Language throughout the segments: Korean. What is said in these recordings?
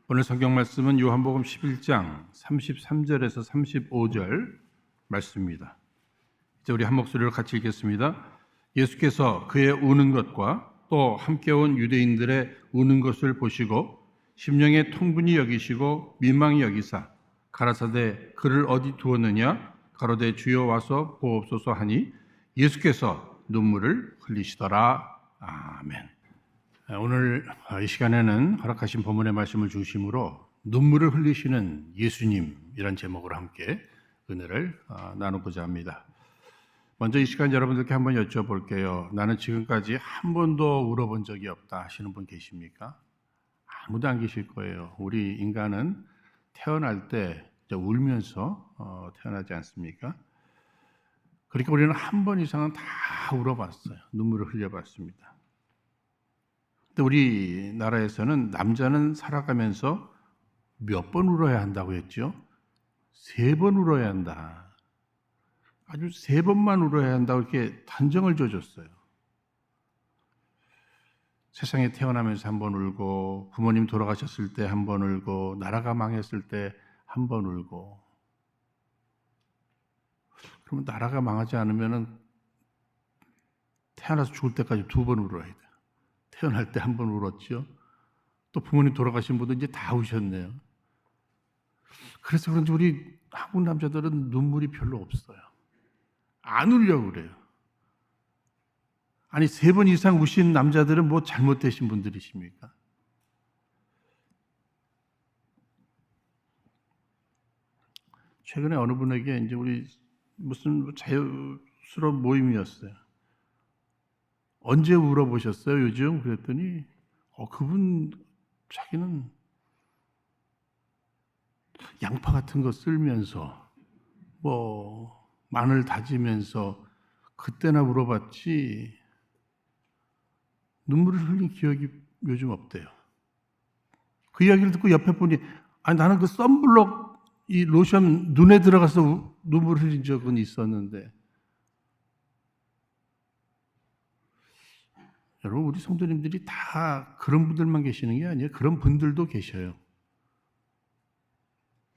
오늘 성경 말씀은 요한복음 11장 33절에서 35절 말씀입니다. 이제 우리 한 목소리로 같이 읽겠습니다. 예수께서 그의 우는 것과 또 함께 온 유대인들의 우는 것을 보시고 심령의 통분히 여기시고 민망히 여기사 가라사대 그를 어디 두었느냐 가로되 주여 와서 보옵소서 하니 예수께서 눈물을 흘리시더라. 아멘. 오늘 이 시간에는 허락하신 본문의 말씀을 중심으로 눈물을 흘리시는 예수님이란 제목으로 함께 은혜를 나누고자 합니다. 먼저 이 시간 여러분들께 한번 여쭤볼게요. 나는 지금까지 한 번도 울어본 적이 없다 하시는 분 계십니까? 아무도 안 계실 거예요. 우리 인간은 태어날 때 울면서 태어나지 않습니까? 그러니까 우리는 한 번 이상은 다 울어봤어요. 눈물을 흘려봤습니다. 근데 우리나라에서는 남자는 살아가면서 몇 번 울어야 한다고 했죠? 3번 울어야 한다. 아주 3번만 울어야 한다고 이렇게 단정을 줘줬어요. 세상에 태어나면서 한 번 울고, 부모님 돌아가셨을 때 한 번 울고, 나라가 망했을 때 한 번 울고. 그러면 나라가 망하지 않으면은 태어나서 죽을 때까지 2번 울어야 돼. 태어날 때 한 번 울었죠. 또 부모님 돌아가신 분도 이제 다 우셨네요. 그래서 그런지 우리 한국 남자들은 눈물이 별로 없어요. 안 울려고 그래요. 아니 3번 이상 우신 남자들은 뭐 잘못되신 분들이십니까? 최근에 어느 분에게 이제 우리 무슨 자유스러운 모임이었어요. 언제 울어보셨어요, 요즘? 그랬더니, 그분, 자기는 양파 같은 거 쓸면서, 마늘 다지면서, 그때나 울어봤지, 눈물을 흘린 기억이 요즘 없대요. 그 이야기를 듣고 옆에 분이, 나는 그 썬블럭, 이 로션 눈에 들어가서 눈물 흘린 적은 있었는데, 여러분 우리 성도님들이 다 그런 분들만 계시는 게 아니에요. 그런 분들도 계셔요.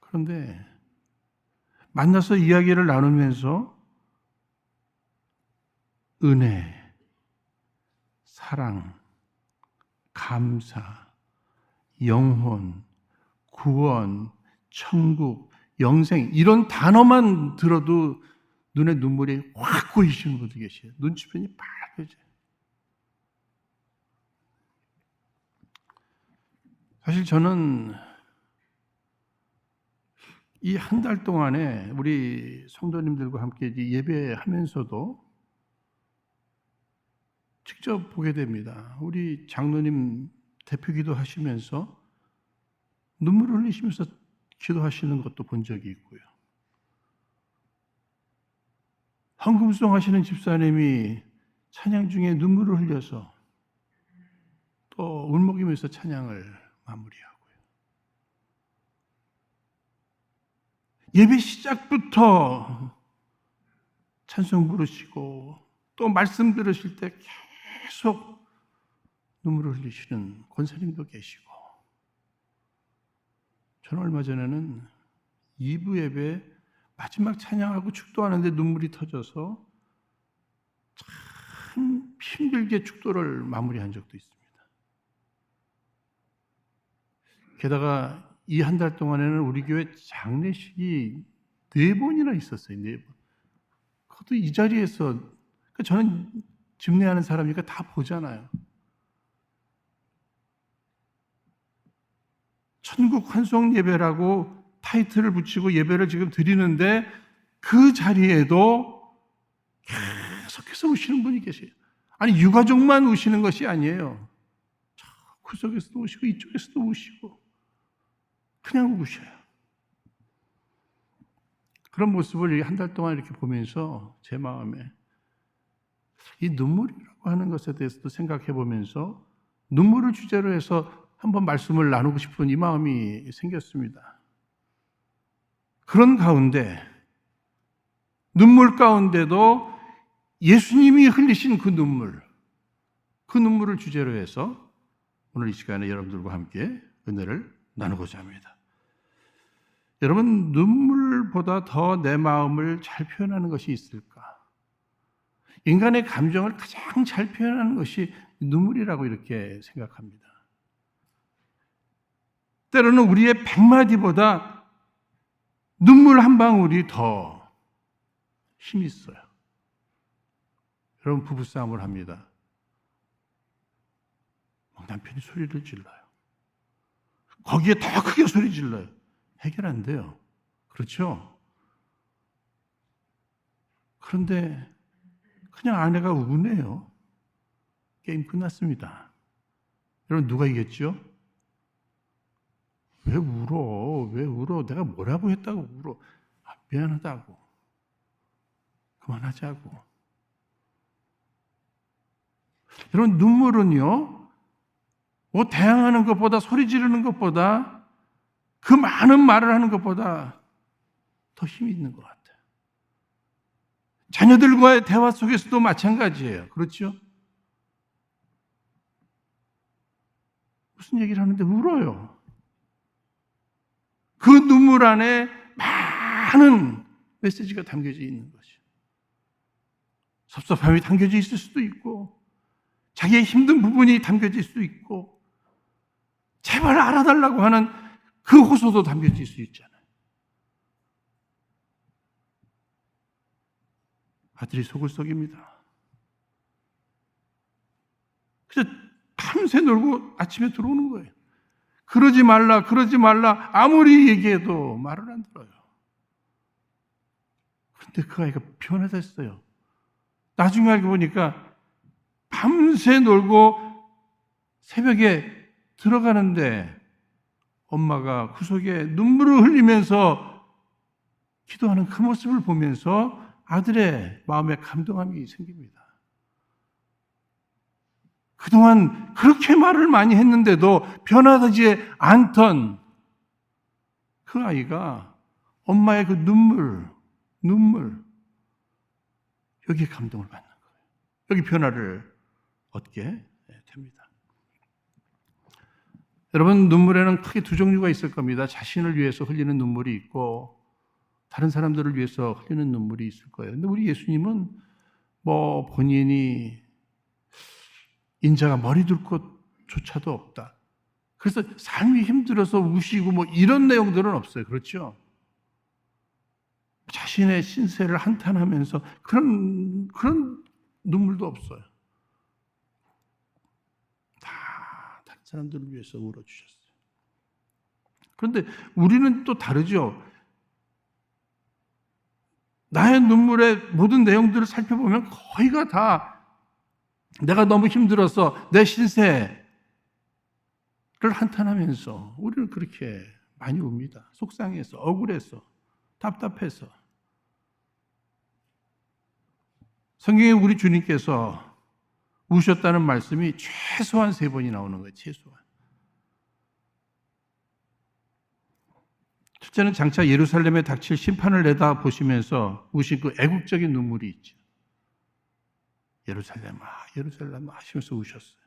그런데 만나서 이야기를 나누면서 은혜, 사랑, 감사, 영혼, 구원, 천국, 영생 이런 단어만 들어도 눈에 눈물이 확 고이시는 분도 계셔요. 눈치편이 빨개져요. 사실 저는 이 한 달 동안에 우리 성도님들과 함께 예배하면서도 직접 보게 됩니다. 우리 장로님 대표기도 하시면서 눈물을 흘리시면서 기도하시는 것도 본 적이 있고요. 헌금송 하시는 집사님이 찬양 중에 눈물을 흘려서 또 울먹이면서 찬양을 마무리하고요. 예배 시작부터 찬송 부르시고 또 말씀 들으실 때 계속 눈물을 흘리시는 권사님도 계시고 저는 얼마 전에는 2부 예배 마지막 찬양하고 축도하는데 눈물이 터져서 참 힘들게 축도를 마무리한 적도 있습니다. 게다가 이 한 달 동안에는 우리 교회 장례식이 4번이나 있었어요. 4번. 그것도 이 자리에서 저는 집례하는 사람이니까 다 보잖아요. 천국 환송 예배라고 타이틀을 붙이고 예배를 지금 드리는데 그 자리에도 계속해서 우시는 분이 계세요. 아니 유가족만 우시는 것이 아니에요. 저 구석에서도 우시고 이쪽에서도 우시고 그냥 우셔요. 그런 모습을 한 달 동안 이렇게 보면서 제 마음에 이 눈물이라고 하는 것에 대해서도 생각해 보면서 눈물을 주제로 해서 한번 말씀을 나누고 싶은 이 마음이 생겼습니다. 그런 가운데 눈물 가운데도 예수님이 흘리신 그 눈물을 주제로 해서 오늘 이 시간에 여러분들과 함께 은혜를 나누고자 합니다. 여러분, 눈물보다 더 내 마음을 잘 표현하는 것이 있을까? 인간의 감정을 가장 잘 표현하는 것이 눈물이라고 이렇게 생각합니다. 때로는 우리의 100마디보다 눈물 한 방울이 더 힘이 있어요. 여러분, 부부싸움을 합니다. 남편이 소리를 질러요. 거기에 더 크게 소리 질러요. 해결 안 돼요. 그렇죠? 그런데 그냥 아내가 우네요. 게임 끝났습니다. 여러분, 누가 이겼죠? 왜 울어? 왜 울어? 내가 뭐라고 했다고 울어? 미안하다고. 그만하자고. 여러분, 눈물은요, 뭐 대항하는 것보다, 소리 지르는 것보다, 그 많은 말을 하는 것보다 더 힘이 있는 것 같아요. 자녀들과의 대화 속에서도 마찬가지예요. 그렇죠? 무슨 얘기를 하는데 울어요. 그 눈물 안에 많은 메시지가 담겨져 있는 것이죠. 섭섭함이 담겨져 있을 수도 있고, 자기의 힘든 부분이 담겨질 수 있고, 제발 알아달라고 하는 그 호소도 담겨질 수 있잖아요. 아들이 속을 썩입니다. 그래서 밤새 놀고 아침에 들어오는 거예요. 그러지 말라, 그러지 말라, 아무리 얘기해도 말을 안 들어요. 그런데 그 아이가 변화됐어요. 나중에 알고 보니까 밤새 놀고 새벽에 들어가는데 엄마가 구석에 눈물을 흘리면서 기도하는 그 모습을 보면서 아들의 마음에 감동함이 생깁니다. 그동안 그렇게 말을 많이 했는데도 변화되지 않던 그 아이가 엄마의 그 눈물, 여기에 감동을 받는 거예요. 여기 변화를 얻게 됩니다. 여러분, 눈물에는 크게 두 종류가 있을 겁니다. 자신을 위해서 흘리는 눈물이 있고 다른 사람들을 위해서 흘리는 눈물이 있을 거예요. 근데 우리 예수님은 뭐 본인이 인자가 머리 둘 곳조차도 없다. 그래서 삶이 힘들어서 우시고 뭐 이런 내용들은 없어요. 그렇죠? 자신의 신세를 한탄하면서 그런 눈물도 없어요. 다 다른 사람들을 위해서 울어주셨어요. 그런데 우리는 또 다르죠. 나의 눈물의 모든 내용들을 살펴보면 거의가 다 내가 너무 힘들어서 내 신세를 한탄하면서 우리는 그렇게 많이 웁니다. 속상해서, 억울해서, 답답해서. 성경에 우리 주님께서 우셨다는 말씀이 최소한 3번이 나오는 거예요. 최소한. 첫째는 장차 예루살렘에 닥칠 심판을 내다보시면서 우신 그 애국적인 눈물이 있죠. 예루살렘 하시면서 우셨어요.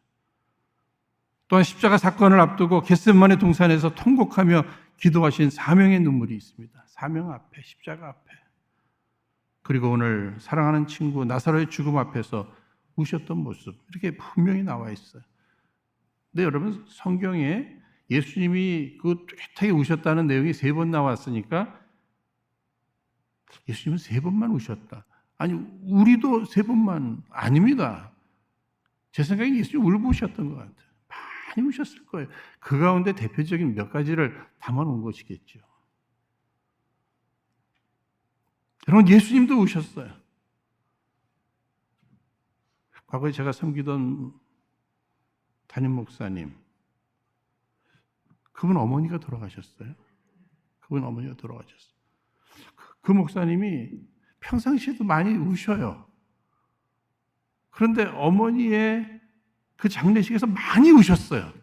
또한 십자가 사건을 앞두고 겟세마네 동산에서 통곡하며 기도하신 사명의 눈물이 있습니다. 사명 앞에, 십자가 앞에. 그리고 오늘 사랑하는 친구 나사로의 죽음 앞에서 우셨던 모습, 이렇게 분명히 나와 있어요. 근데 여러분, 성경에 예수님이 그 뚜렷하게 우셨다는 내용이 3번 나왔으니까 예수님은 3번만 우셨다. 아니, 우리도 3번만 아닙니다. 제 생각에 예수님 울고 우셨던 것 같아요. 많이 우셨을 거예요. 그 가운데 대표적인 몇 가지를 담아놓은 것이겠죠. 여러분, 예수님도 우셨어요. 과거에 제가 섬기던 담임 목사님, 그분 어머니가 돌아가셨어요. 그 목사님이 평상시에도 많이 우셔요. 그런데 어머니의 그 장례식에서 많이 우셨어요.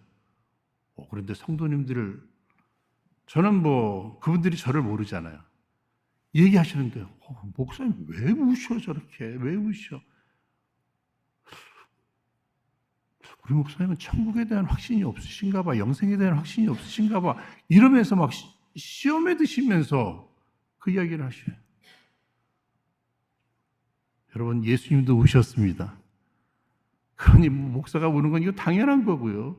그런데 성도님들을, 저는 뭐 그분들이 저를 모르잖아요. 얘기하시는데 목사님 왜 우셔 저렇게? 왜 우셔? 우리 목사님은 천국에 대한 확신이 없으신가 봐, 영생에 대한 확신이 없으신가 봐, 이러면서 막 시험에 드시면서 그 이야기를 하셔요. 여러분, 예수님도 우셨습니다. 그러니 목사가 우는 건 이거 당연한 거고요.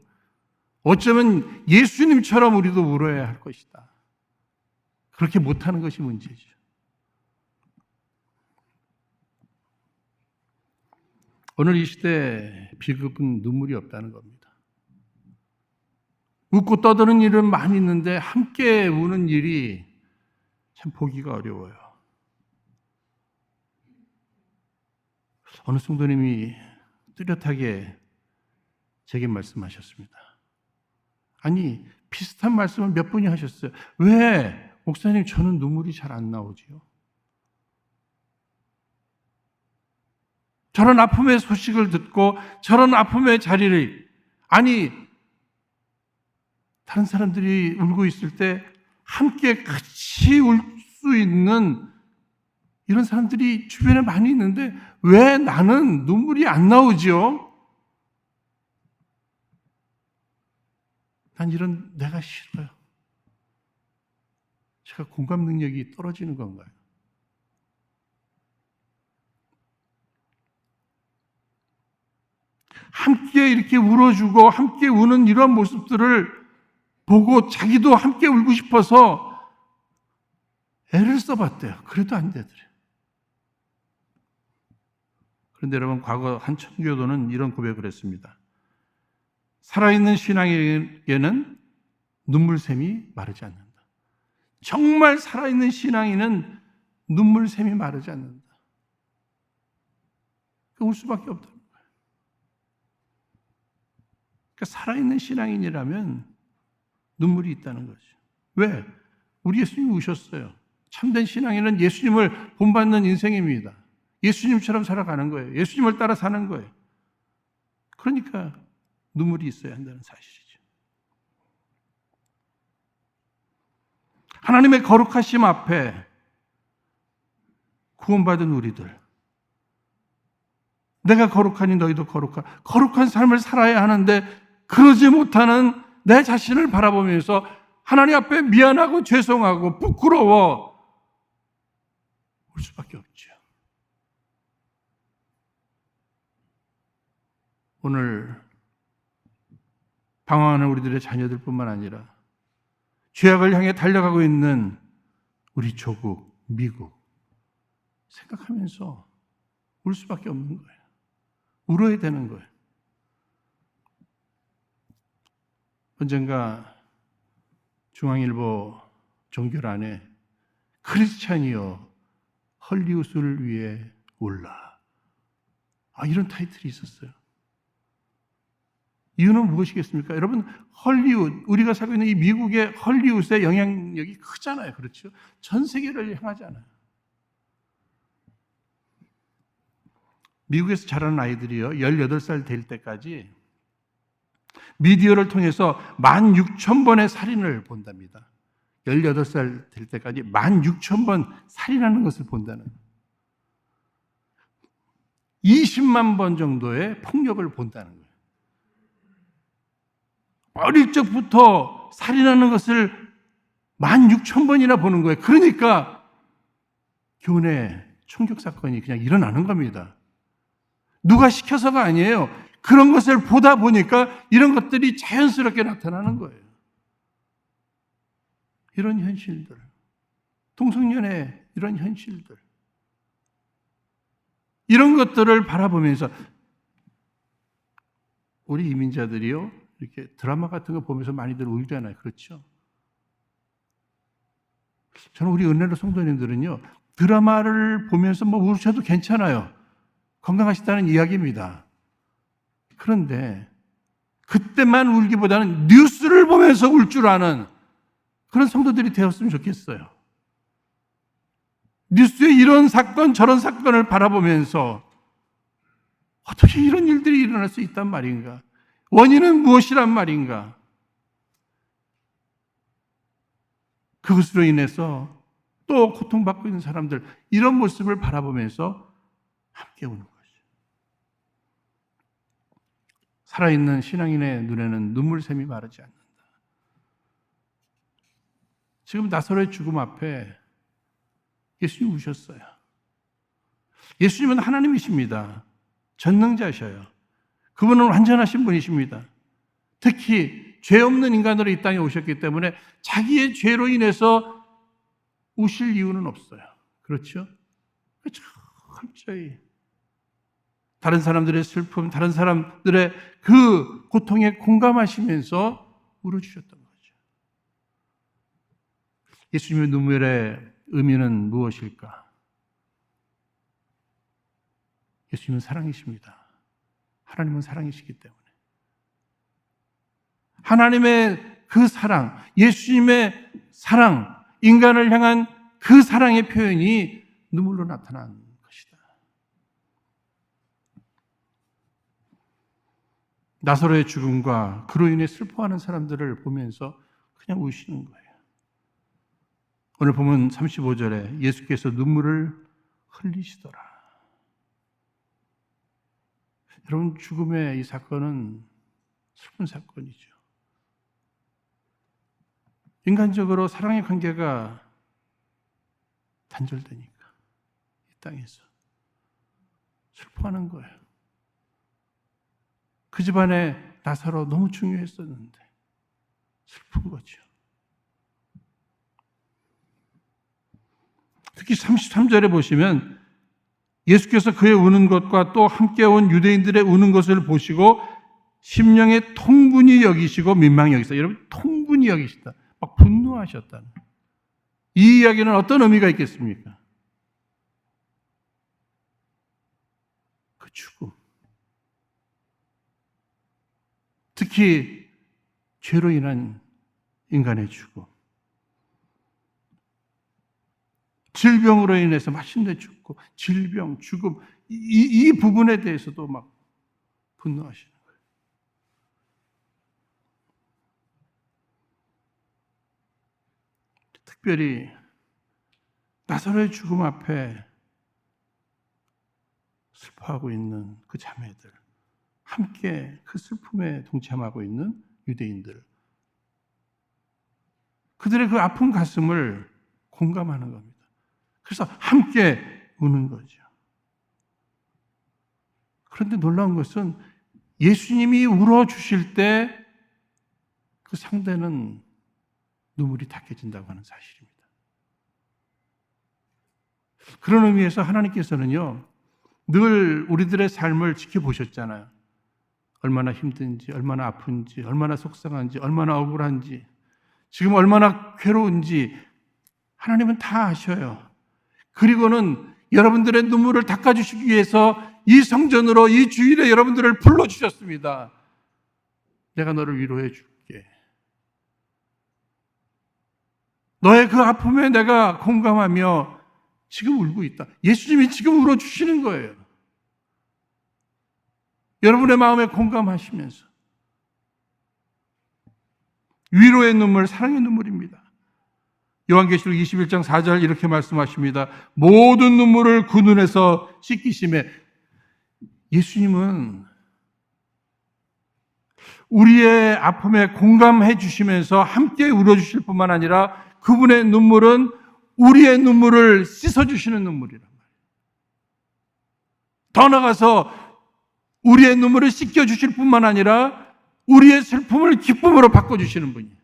어쩌면 예수님처럼 우리도 울어야 할 것이다. 그렇게 못하는 것이 문제죠. 오늘 이 시대 비극은 눈물이 없다는 겁니다. 웃고 떠드는 일은 많이 있는데 함께 우는 일이 참 보기가 어려워요. 어느 성도님이 뚜렷하게 제게 말씀하셨습니다. 아니, 비슷한 말씀을 몇 분이 하셨어요. 왜 목사님 저는 눈물이 잘 안 나오지요? 저런 아픔의 소식을 듣고 저런 아픔의 자리를, 아니 다른 사람들이 울고 있을 때 함께 같이 울 수 있는 이런 사람들이 주변에 많이 있는데 왜 나는 눈물이 안 나오죠? 난 이런 내가 싫어요. 제가 공감 능력이 떨어지는 건가요? 함께 이렇게 울어주고 함께 우는 이런 모습들을 보고 자기도 함께 울고 싶어서 애를 써봤대요. 그래도 안 되더래요. 그런데 여러분, 과거 한 청교도는 이런 고백을 했습니다. 살아있는 신앙에게는 눈물샘이 마르지 않는다. 정말 살아있는 신앙인은 눈물샘이 마르지 않는다. 울 수밖에 없다. 그러니까 살아있는 신앙인이라면 눈물이 있다는 거죠. 왜? 우리 예수님이 우셨어요. 참된 신앙인은 예수님을 본받는 인생입니다. 예수님처럼 살아가는 거예요. 예수님을 따라 사는 거예요. 그러니까 눈물이 있어야 한다는 사실이죠. 하나님의 거룩하심 앞에 구원받은 우리들, 내가 거룩하니 너희도 거룩한 삶을 살아야 하는데 그러지 못하는 내 자신을 바라보면서 하나님 앞에 미안하고 죄송하고 부끄러워 울 수밖에 없죠. 오늘 방황하는 우리들의 자녀들뿐만 아니라 죄악을 향해 달려가고 있는 우리 조국, 미국 생각하면서 울 수밖에 없는 거예요. 울어야 되는 거예요. 언젠가 중앙일보 종결안에 크리스찬이여 헐리우드를 위해 울라, 이런 타이틀이 있었어요. 이유는 무엇이겠습니까? 여러분, 헐리우드, 우리가 살고 있는 이 미국의 헐리우드의 영향력이 크잖아요. 그렇죠? 전 세계를 향하잖아요. 미국에서 자라는 아이들이요, 18살 될 때까지 미디어를 통해서 16,000번의 살인을 본답니다. 18살 될 때까지 16,000번 살인하는 것을 본다는, 20만 번 정도의 폭력을 본다는 거예요. 어릴 적부터 살인하는 것을 16,000번이나 보는 거예요. 그러니까 교내 총격 사건이 그냥 일어나는 겁니다. 누가 시켜서가 아니에요. 그런 것을 보다 보니까 이런 것들이 자연스럽게 나타나는 거예요. 이런 현실들, 동성연애 이런 현실들, 이런 것들을 바라보면서 우리 이민자들이요, 이렇게 드라마 같은 거 보면서 많이들 울잖아요. 그렇죠? 저는 우리 은혜로 성도님들은요, 드라마를 보면서 우셔도 괜찮아요. 건강하시다는 이야기입니다. 그런데 그때만 울기보다는 뉴스를 보면서 울 줄 아는 그런 성도들이 되었으면 좋겠어요. 뉴스에 이런 사건 저런 사건을 바라보면서 어떻게 이런 일들이 일어날 수 있단 말인가? 원인은 무엇이란 말인가? 그것으로 인해서 또 고통받고 있는 사람들, 이런 모습을 바라보면서 함께 우는 거죠. 살아있는 신앙인의 눈에는 눈물샘이 마르지 않는다. 지금 나사로의 죽음 앞에 예수님 우셨어요. 예수님은 하나님이십니다. 전능자셔요. 그분은 완전하신 분이십니다. 특히 죄 없는 인간으로 이 땅에 오셨기 때문에 자기의 죄로 인해서 우실 이유는 없어요. 그렇죠? 철저히 다른 사람들의 슬픔, 다른 사람들의 그 고통에 공감하시면서 울어주셨던 거죠. 예수님의 눈물의 의미는 무엇일까? 예수님은 사랑이십니다. 하나님은 사랑이시기 때문에. 하나님의 그 사랑, 예수님의 사랑, 인간을 향한 그 사랑의 표현이 눈물로 나타난 것이다. 나사로의 죽음과 그로 인해 슬퍼하는 사람들을 보면서 그냥 우시는 거예요. 오늘 보면 35절에 예수께서 눈물을 흘리시더라. 여러분, 죽음의 이 사건은 슬픈 사건이죠. 인간적으로 사랑의 관계가 단절되니까 이 땅에서 슬퍼하는 거예요. 그 집안에 나사로 너무 중요했었는데 슬픈 거죠. 특히 33절에 보시면 예수께서 그의 우는 것과 또 함께 온 유대인들의 우는 것을 보시고 심령에 통분히 여기시고 민망히 여기시다. 여러분, 통분히 여기시다. 막 분노하셨다는. 이 이야기는 어떤 의미가 있겠습니까? 그 죽음. 특히 죄로 인한 인간의 죽음. 질병으로 인해서 마침내 죽고 질병, 죽음 이 부분에 대해서도 막 분노하시는 거예요. 특별히 나사로의 죽음 앞에 슬퍼하고 있는 그 자매들, 함께 그 슬픔에 동참하고 있는 유대인들, 그들의 그 아픈 가슴을 공감하는 겁니다. 그래서 함께 우는 거죠. 그런데 놀라운 것은 예수님이 울어주실 때 그 상대는 눈물이 닦여진다고 하는 사실입니다. 그런 의미에서 하나님께서는요, 늘 우리들의 삶을 지켜보셨잖아요. 얼마나 힘든지, 얼마나 아픈지, 얼마나 속상한지, 얼마나 억울한지, 지금 얼마나 괴로운지 하나님은 다 아셔요. 그리고는 여러분들의 눈물을 닦아주시기 위해서 이 성전으로 이 주일에 여러분들을 불러주셨습니다. 내가 너를 위로해 줄게. 너의 그 아픔에 내가 공감하며 지금 울고 있다. 예수님이 지금 울어주시는 거예요. 여러분의 마음에 공감하시면서. 위로의 눈물, 사랑의 눈물입니다. 요한계시록 21장 4절 이렇게 말씀하십니다. 모든 눈물을 그 눈에서 씻기심에. 예수님은 우리의 아픔에 공감해 주시면서 함께 울어주실 뿐만 아니라 그분의 눈물은 우리의 눈물을 씻어주시는 눈물이란 말이에요. 더 나아가서 우리의 눈물을 씻겨주실 뿐만 아니라 우리의 슬픔을 기쁨으로 바꿔주시는 분이에요.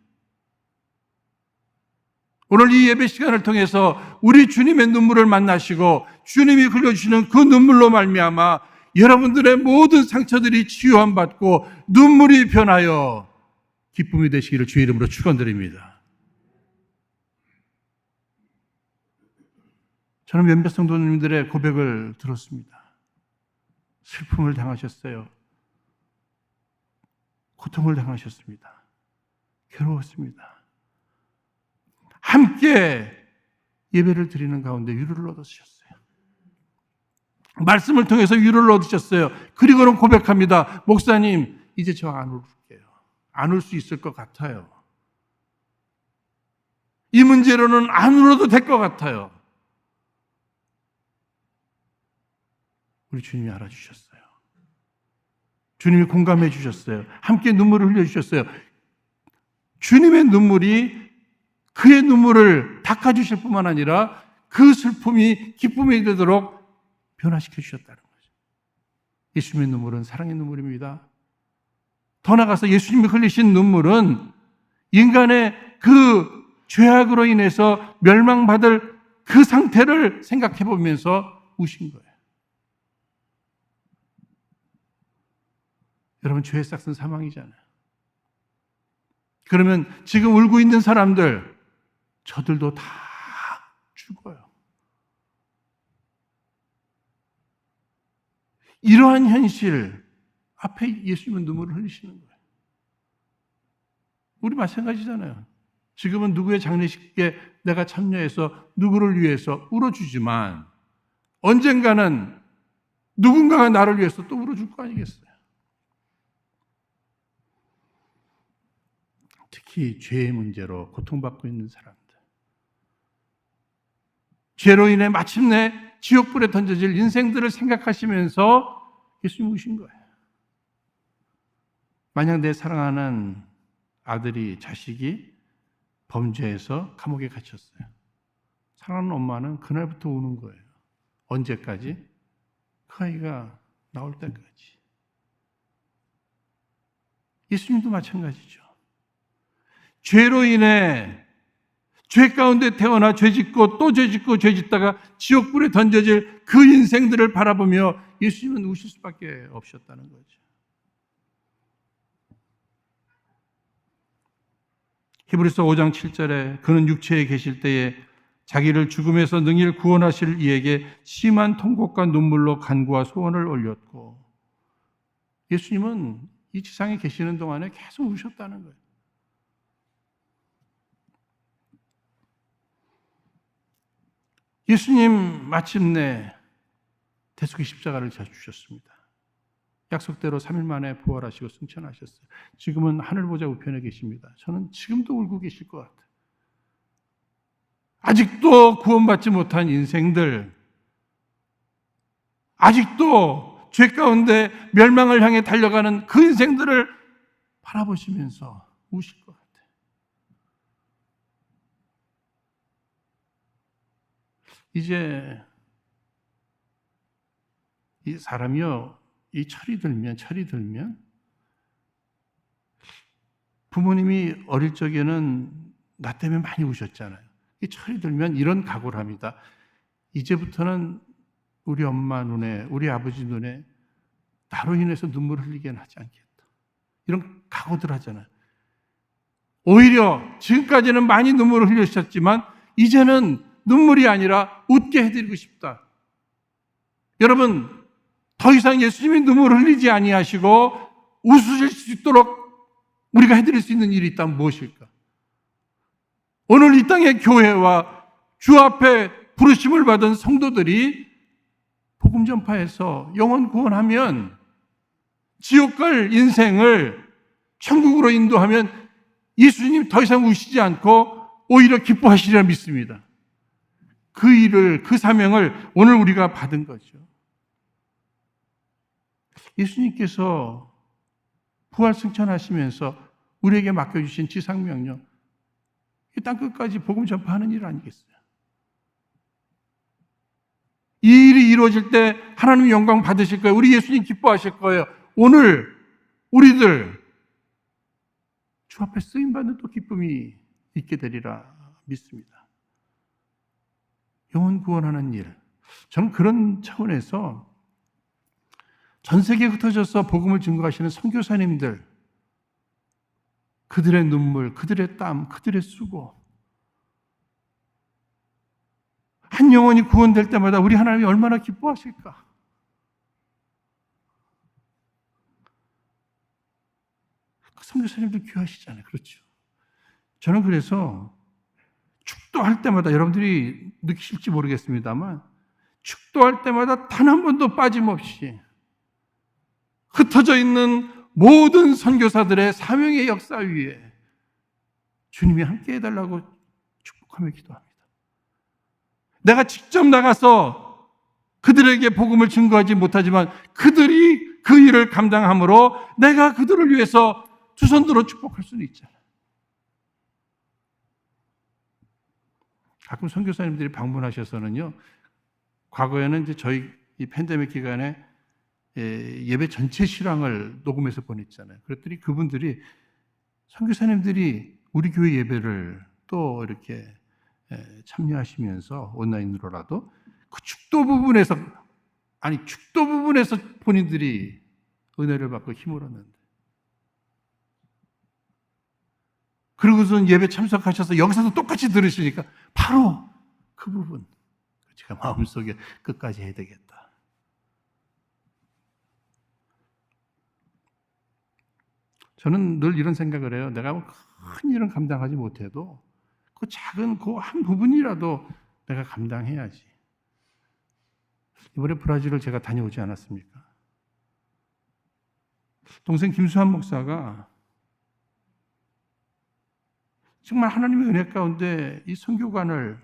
오늘 이 예배 시간을 통해서 우리 주님의 눈물을 만나시고 주님이 흘려주시는 그 눈물로 말미암아 여러분들의 모든 상처들이 치유함 받고 눈물이 변하여 기쁨이 되시기를 주의 이름으로 축원드립니다. 저는 몇몇 성도님들의 고백을 들었습니다. 슬픔을 당하셨어요. 고통을 당하셨습니다. 괴로웠습니다. 함께 예배를 드리는 가운데 위로를 얻으셨어요. 말씀을 통해서 위로를 얻으셨어요. 그리고는 고백합니다. 목사님, 이제 저 안 울게요. 안 울 수 있을 것 같아요. 이 문제로는 안 울어도 될 것 같아요. 우리 주님이 알아주셨어요. 주님이 공감해 주셨어요. 함께 눈물을 흘려주셨어요. 주님의 눈물이 그의 눈물을 닦아주실 뿐만 아니라 그 슬픔이 기쁨이 되도록 변화시켜 주셨다는 거죠. 예수님의 눈물은 사랑의 눈물입니다. 더 나아가서 예수님이 흘리신 눈물은 인간의 그 죄악으로 인해서 멸망받을 그 상태를 생각해 보면서 우신 거예요. 여러분, 죄의 싹은 사망이잖아요. 그러면 지금 울고 있는 사람들, 저들도 다 죽어요. 이러한 현실 앞에 예수님은 눈물을 흘리시는 거예요. 우리 마찬가지잖아요. 지금은 누구의 장례식에 내가 참여해서 누구를 위해서 울어주지만 언젠가는 누군가가 나를 위해서 또 울어줄 거 아니겠어요? 특히 죄의 문제로 고통받고 있는 사람들, 죄로 인해 마침내 지옥불에 던져질 인생들을 생각하시면서 예수님 우신 거예요. 만약 내 사랑하는 아들이, 자식이 범죄해서 감옥에 갇혔어요. 사랑하는 엄마는 그날부터 우는 거예요. 언제까지? 그 아이가 나올 때까지. 예수님도 마찬가지죠. 죄로 인해 죄 가운데 태어나 죄 짓고 또 죄 짓고 죄 짓다가 지옥불에 던져질 그 인생들을 바라보며 예수님은 우실 수밖에 없었다는 거죠. 히브리서 5장 7절에 그는 육체에 계실 때에 자기를 죽음에서 능히 구원하실 이에게 심한 통곡과 눈물로 간구와 소원을 올렸고, 예수님은 이 지상에 계시는 동안에 계속 우셨다는 거예요. 예수님 마침내 대속의 십자가를 져주셨습니다. 약속대로 3일 만에 부활하시고 승천하셨어요. 지금은 하늘 보좌 우편에 계십니다. 저는 지금도 울고 계실 것 같아요. 아직도 구원받지 못한 인생들, 아직도 죄 가운데 멸망을 향해 달려가는 그 인생들을 바라보시면서 우실 것 같아요. 이제 이 사람이요, 이 철이 들면 부모님이 어릴 적에는 나 때문에 많이 우셨잖아요. 이 철이 들면 이런 각오를 합니다. 이제부터는 우리 엄마 눈에, 우리 아버지 눈에 나로 인해서 눈물을 흘리게는 하지 않겠다. 이런 각오들 하잖아요. 오히려 지금까지는 많이 눈물을 흘리셨지만 이제는 눈물이 아니라 웃게 해드리고 싶다. 여러분, 더 이상 예수님이 눈물을 흘리지 아니하시고 웃으실 수 있도록 우리가 해드릴 수 있는 일이 있다면 무엇일까? 오늘 이 땅의 교회와 주 앞에 부르심을 받은 성도들이 복음 전파해서 영혼 구원하면, 지옥 갈 인생을 천국으로 인도하면 예수님 더 이상 우시지 않고 오히려 기뻐하시리라 믿습니다. 그 일을, 그 사명을 오늘 우리가 받은 거죠. 예수님께서 부활 승천하시면서 우리에게 맡겨주신 지상명령, 이 땅 끝까지 복음 전파하는 일 아니겠어요? 이 일이 이루어질 때 하나님 영광 받으실 거예요. 우리 예수님 기뻐하실 거예요. 오늘 우리들 주 앞에 쓰임받는 또 기쁨이 있게 되리라 믿습니다. 영혼 구원하는 일, 저는 그런 차원에서 전 세계에 흩어져서 복음을 증거하시는 선교사님들, 그들의 눈물, 그들의 땀, 그들의 수고, 한 영혼이 구원될 때마다 우리 하나님이 얼마나 기뻐하실까? 그 선교사님들 귀하시잖아요. 그렇죠? 저는 그래서 축도할 때마다, 여러분들이 느끼실지 모르겠습니다만, 축도할 때마다 단 한 번도 빠짐없이 흩어져 있는 모든 선교사들의 사명의 역사 위에 주님이 함께 해달라고 축복하며 기도합니다. 내가 직접 나가서 그들에게 복음을 증거하지 못하지만 그들이 그 일을 감당함으로 내가 그들을 위해서 두 손 들어 축복할 수는 있잖아. 가끔 선교사님들이 방문하셔서는요, 과거에는 이제 저희 이 팬데믹 기간에 예배 전체 실황을 녹음해서 보냈잖아요. 그랬더니 그분들이 선교사님들이 우리 교회 예배를 또 이렇게 참여하시면서 온라인으로라도 그 축도 부분에서 본인들이 은혜를 받고 힘을 얻는데, 그러고선 예배 참석하셔서 여기서도 똑같이 들으시니까 바로 그 부분 제가 마음속에 끝까지 해야 되겠다. 저는 늘 이런 생각을 해요. 내가 큰 일은 감당하지 못해도 그 작은 그 한 부분이라도 내가 감당해야지. 이번에 브라질을 제가 다녀오지 않았습니까? 동생 김수환 목사가 정말 하나님의 은혜 가운데 이 선교관을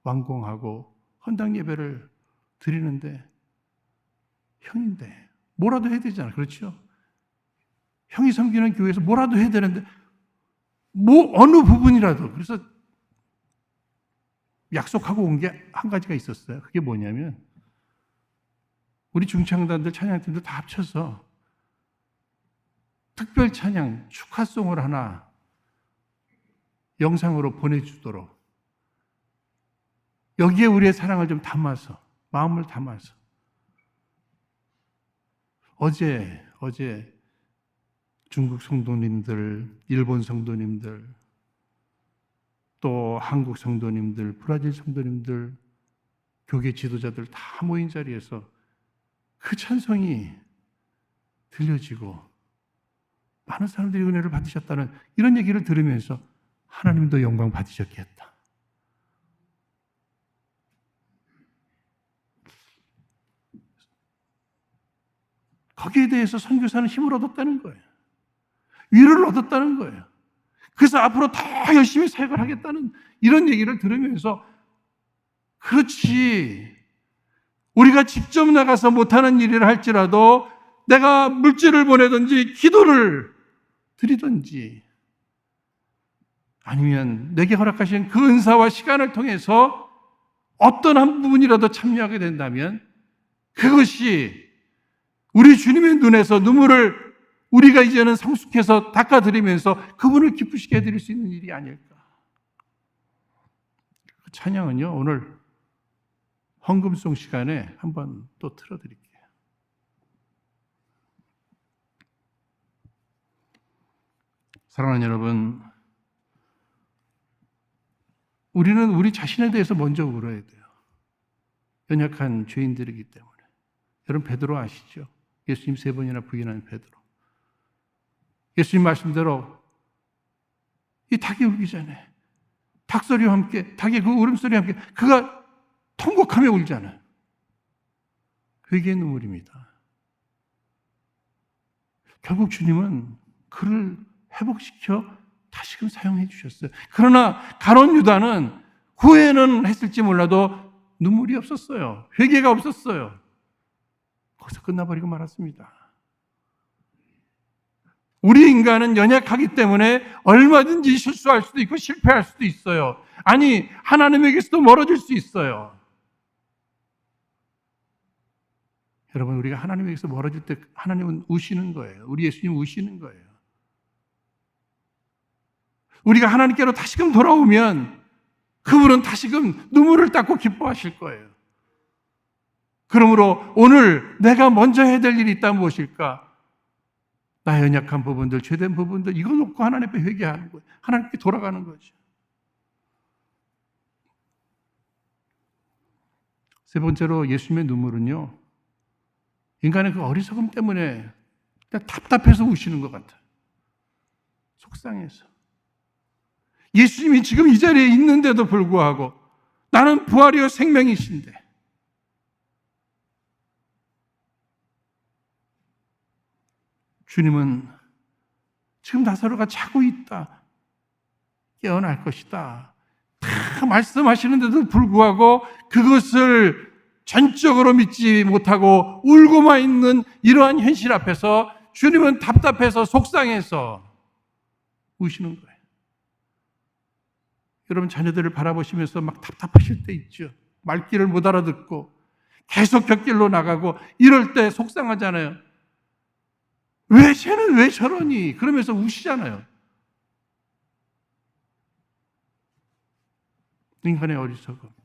완공하고 헌당 예배를 드리는데, 형인데 뭐라도 해야 되잖아. 그렇죠? 형이 섬기는 교회에서 뭐라도 해야 되는데 어느 부분이라도. 그래서 약속하고 온 게 한 가지가 있었어요. 그게 뭐냐면 우리 중창단들 찬양팀들 다 합쳐서 특별 찬양 축하송을 하나 영상으로 보내주도록, 여기에 우리의 사랑을 좀 담아서, 마음을 담아서. 어제 중국 성도님들, 일본 성도님들, 또 한국 성도님들, 브라질 성도님들, 교계 지도자들 다 모인 자리에서 그 찬송이 들려지고 많은 사람들이 은혜를 받으셨다는 이런 얘기를 들으면서 하나님도 영광 받으셨겠다. 거기에 대해서 선교사는 힘을 얻었다는 거예요. 위로를 얻었다는 거예요. 그래서 앞으로 더 열심히 사역을 하겠다는 이런 얘기를 들으면서, 그렇지, 우리가 직접 나가서 못하는 일을 할지라도 내가 물질을 보내든지 기도를 드리든지 아니면 내게 허락하신 그 은사와 시간을 통해서 어떤 한 부분이라도 참여하게 된다면 그것이 우리 주님의 눈에서 눈물을 우리가 이제는 성숙해서 닦아드리면서 그분을 기쁘시게 해드릴 수 있는 일이 아닐까. 그 찬양은요, 오늘 헌금송 시간에 한번 또 틀어드릴게요. 사랑하는 여러분, 우리는 우리 자신에 대해서 먼저 울어야 돼요. 연약한 죄인들이기 때문에. 여러분 베드로 아시죠? 예수님 3번이나 부인한 베드로. 예수님 말씀대로 이 닭이 울기 전에 닭소리와 함께, 닭의 그 울음소리와 함께 그가 통곡하며 울잖아요. 회개의 눈물입니다. 결국 주님은 그를 회복시켜 다시금 사용해 주셨어요. 그러나 가룟 유다는 후회는 했을지 몰라도 눈물이 없었어요. 회개가 없었어요. 거기서 끝나버리고 말았습니다. 우리 인간은 연약하기 때문에 얼마든지 실수할 수도 있고 실패할 수도 있어요. 아니, 하나님에게서도 멀어질 수 있어요. 여러분, 우리가 하나님에게서 멀어질 때 하나님은 우시는 거예요. 우리 예수님 우시는 거예요. 우리가 하나님께로 다시금 돌아오면 그분은 다시금 눈물을 닦고 기뻐하실 거예요. 그러므로 오늘 내가 먼저 해야 될 일이 있다면 무엇일까? 나의 연약한 부분들, 죄된 부분들, 이거 놓고 하나님 앞에 회개하는 거예요. 하나님께 돌아가는 거죠. 세 번째로 예수님의 눈물은요, 인간의 그 어리석음 때문에 그냥 답답해서 우시는 것 같아요. 속상해서. 예수님이 지금 이 자리에 있는데도 불구하고 나는 부활이요 생명이신데 주님은 지금 나사로가 자고 있다, 깨어날 것이다 다 말씀하시는데도 불구하고 그것을 전적으로 믿지 못하고 울고만 있는 이러한 현실 앞에서 주님은 답답해서 속상해서 우시는 거예요. 여러분 자녀들을 바라보시면서 막 답답하실 때 있죠. 말귀를 못 알아듣고 계속 곁길로 나가고 이럴 때 속상하잖아요. 왜 쟤는 왜 저러니? 그러면서 우시잖아요. 인간의 어리석음.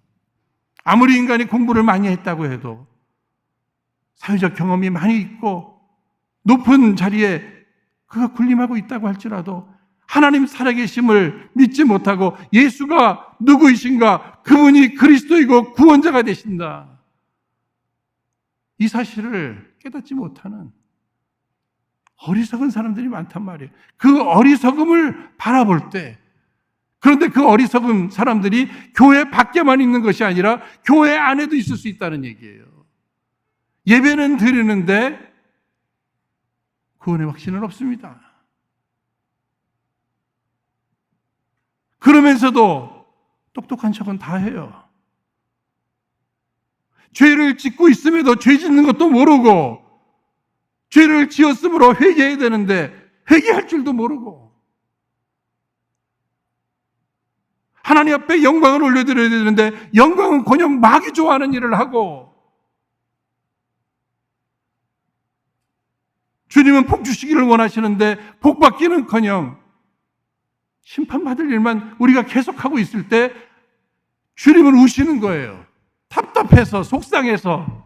아무리 인간이 공부를 많이 했다고 해도 사회적 경험이 많이 있고 높은 자리에 그가 군림하고 있다고 할지라도 하나님 살아계심을 믿지 못하고 예수가 누구이신가? 그분이 그리스도이고 구원자가 되신다. 이 사실을 깨닫지 못하는 어리석은 사람들이 많단 말이에요. 그 어리석음을 바라볼 때, 그런데 그 어리석은 사람들이 교회 밖에만 있는 것이 아니라 교회 안에도 있을 수 있다는 얘기예요. 예배는 드리는데 구원의 확신은 없습니다. 그러면서도 똑똑한 척은 다 해요. 죄를 짓고 있음에도 죄 짓는 것도 모르고 죄를 지었으므로 회개해야 되는데 회개할 줄도 모르고 하나님 앞에 영광을 올려드려야 되는데 영광은커녕 마귀 좋아하는 일을 하고 주님은 복 주시기를 원하시는데 복 받기는커녕 심판받을 일만 우리가 계속하고 있을 때 주님은 우시는 거예요. 답답해서 속상해서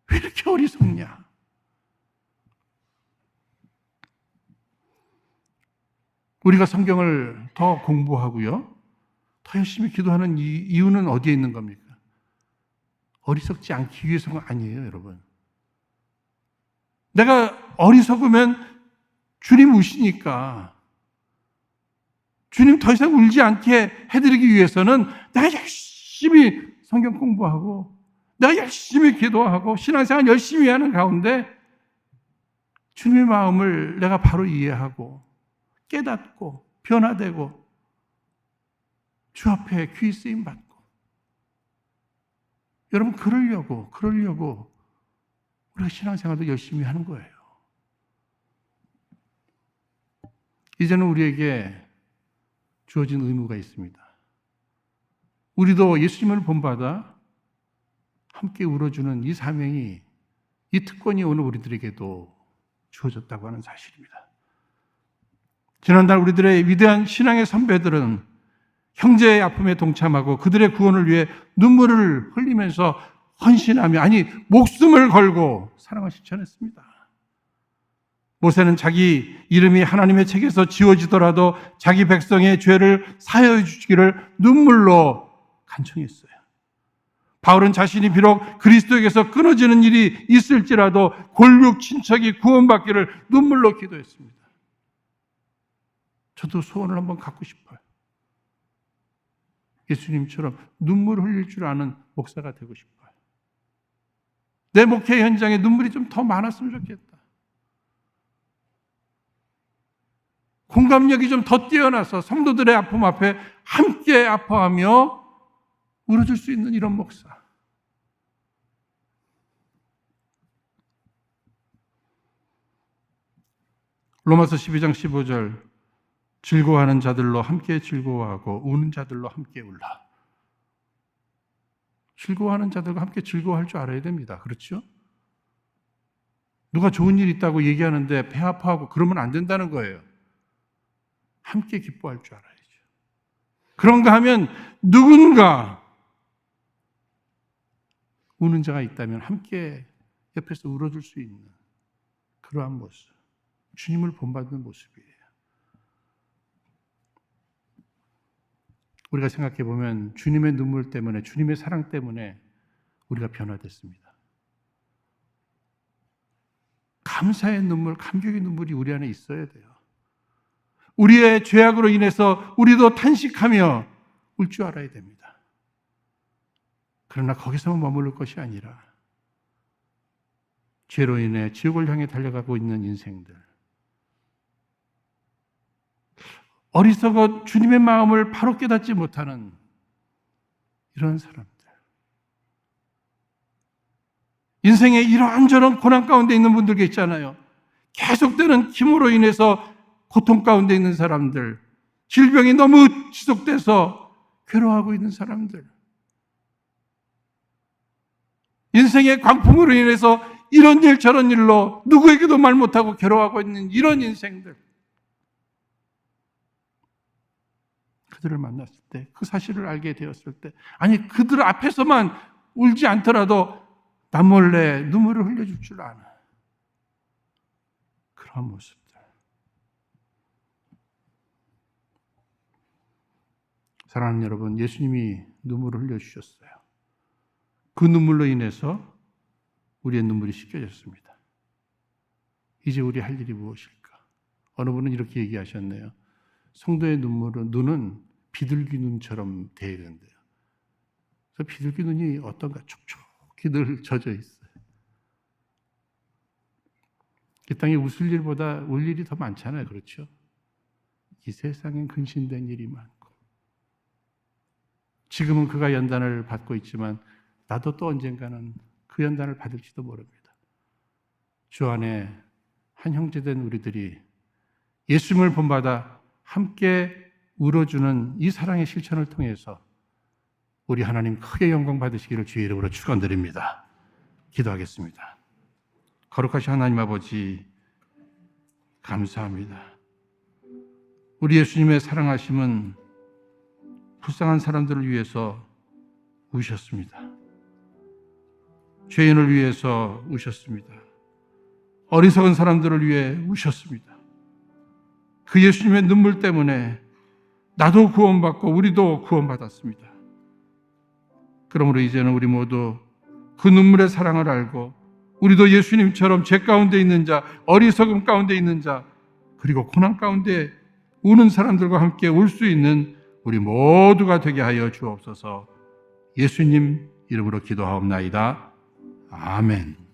왜 이렇게 어리석냐? 우리가 성경을 더 공부하고요. 더 열심히 기도하는 이유는 어디에 있는 겁니까? 어리석지 않기 위해서가 아니에요, 여러분. 내가 어리석으면 주님 우시니까 주님 더 이상 울지 않게 해드리기 위해서는 내가 열심히 성경 공부하고 내가 열심히 기도하고 신앙생활 열심히 하는 가운데 주님의 마음을 내가 바로 이해하고 깨닫고 변화되고 주 앞에 귀 쓰임 받고 여러분 그러려고 우리가 신앙생활도 열심히 하는 거예요. 이제는 우리에게 주어진 의무가 있습니다. 우리도 예수님을 본받아 함께 울어주는 이 사명이, 이 특권이 오늘 우리들에게도 주어졌다고 하는 사실입니다. 지난달 우리들의 위대한 신앙의 선배들은 형제의 아픔에 동참하고 그들의 구원을 위해 눈물을 흘리면서 헌신하며, 아니 목숨을 걸고 사랑을 실천했습니다. 모세는 자기 이름이 하나님의 책에서 지워지더라도 자기 백성의 죄를 사하여 주시기를 눈물로 간청했어요. 바울은 자신이 비록 그리스도에게서 끊어지는 일이 있을지라도 골육 친척이 구원받기를 눈물로 기도했습니다. 저도 소원을 한번 갖고 싶어요. 예수님처럼 눈물 흘릴 줄 아는 목사가 되고 싶어요. 내 목회 현장에 눈물이 좀 더 많았으면 좋겠다. 공감력이 좀 더 뛰어나서 성도들의 아픔 앞에 함께 아파하며 울어줄 수 있는 이런 목사. 로마서 12장 15절 즐거워하는 자들로 함께 즐거워하고 우는 자들로 함께 울라. 즐거워하는 자들과 함께 즐거워할 줄 알아야 됩니다. 그렇죠? 누가 좋은 일 있다고 얘기하는데 배 아파하고 그러면 안 된다는 거예요. 함께 기뻐할 줄 알아야죠. 그런가 하면 누군가 우는 자가 있다면 함께 옆에서 울어줄 수 있는 그러한 모습, 주님을 본받는 모습이에요. 우리가 생각해 보면 주님의 눈물 때문에, 주님의 사랑 때문에 우리가 변화됐습니다. 감사의 눈물, 감격의 눈물이 우리 안에 있어야 돼요. 우리의 죄악으로 인해서 우리도 탄식하며 울 줄 알아야 됩니다. 그러나 거기서만 머무를 것이 아니라 죄로 인해 지옥을 향해 달려가고 있는 인생들, 어리석어 주님의 마음을 바로 깨닫지 못하는 이런 사람들, 인생에 이런저런 고난 가운데 있는 분들 계시잖아요. 계속되는 힘으로 인해서 고통 가운데 있는 사람들, 질병이 너무 지속돼서 괴로워하고 있는 사람들, 인생의 광풍으로 인해서 이런 일 저런 일로 누구에게도 말 못하고 괴로워하고 있는 이런 인생들, 그들을 만났을 때, 그 사실을 알게 되었을 때, 아니 그들 앞에서만 울지 않더라도 나 몰래 눈물을 흘려줄 줄 아는 그런 모습들. 사랑하는 여러분, 예수님이 눈물을 흘려주셨어요. 그 눈물로 인해서 우리의 눈물이 씻겨졌습니다. 이제 우리 할 일이 무엇일까? 어느 분은 이렇게 얘기하셨네요. 성도의 눈은 비둘기 눈처럼 돼야 된대요. 그래서 비둘기 눈이 어떤가? 촉촉히 늘 젖어 있어요. 이 땅에 웃을 일보다 울 일이 더 많잖아요. 그렇죠? 이 세상엔 근심된 일이 많고, 지금은 그가 연단을 받고 있지만 나도 또 언젠가는 그 연단을 받을지도 모릅니다. 주 안에 한 형제된 우리들이 예수님을 본받아 함께 울어주는 이 사랑의 실천을 통해서 우리 하나님 크게 영광 받으시기를 주의 이름으로 축원드립니다. 기도하겠습니다. 거룩하신 하나님 아버지, 감사합니다. 우리 예수님의 사랑하심은 불쌍한 사람들을 위해서 우셨습니다. 죄인을 위해서 우셨습니다. 어리석은 사람들을 위해 우셨습니다. 그 예수님의 눈물 때문에 나도 구원받고 우리도 구원받았습니다. 그러므로 이제는 우리 모두 그 눈물의 사랑을 알고 우리도 예수님처럼 죄 가운데 있는 자, 어리석음 가운데 있는 자, 그리고 고난 가운데 우는 사람들과 함께 울 수 있는 우리 모두가 되게 하여 주옵소서. 예수님 이름으로 기도하옵나이다. 아멘.